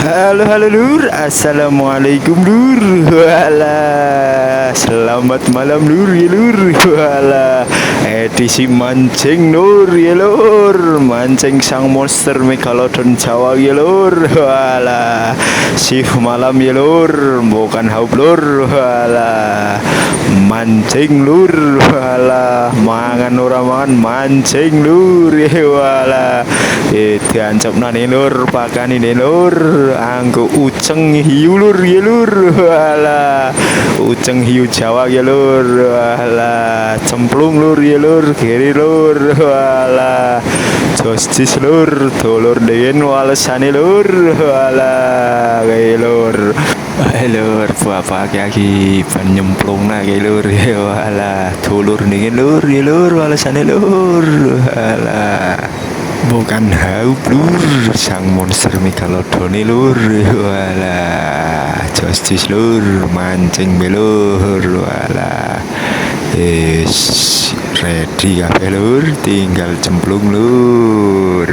Halo halo Lur, assalamualaikum Lur. Walah, selamat malam Lur ya Lur. Walah, edisi mancing Lur ya Lur. Mancing sang monster megalodon Jawa ya Lur. Walah, shift malam ya Lur, bukan haup Lur. Walah, mancing Lur. Walah, mangan ora mangan mancing Lur. Walah, diancam nani Lur, pakani Lur. Anggo uceng hiu Lur ya Lur. Walah, uceng hiu Jawa ya Lur. Walah, cemplung Lur ya Lur, kiri Lur. Walah, jostis Lur, dolur den walesane Lur. Walah, kae Lur. Ae Lur, bapak lagi penyemplung lagi Lur. Walah, dolur den Lur ya Lur, walesane Lur. Walah, bukan haup Lur, sang monster megalodon Lur. Walah, justice Lur, mancing belur. Walah, ready kabeh Lur, tinggal cemplung Lur.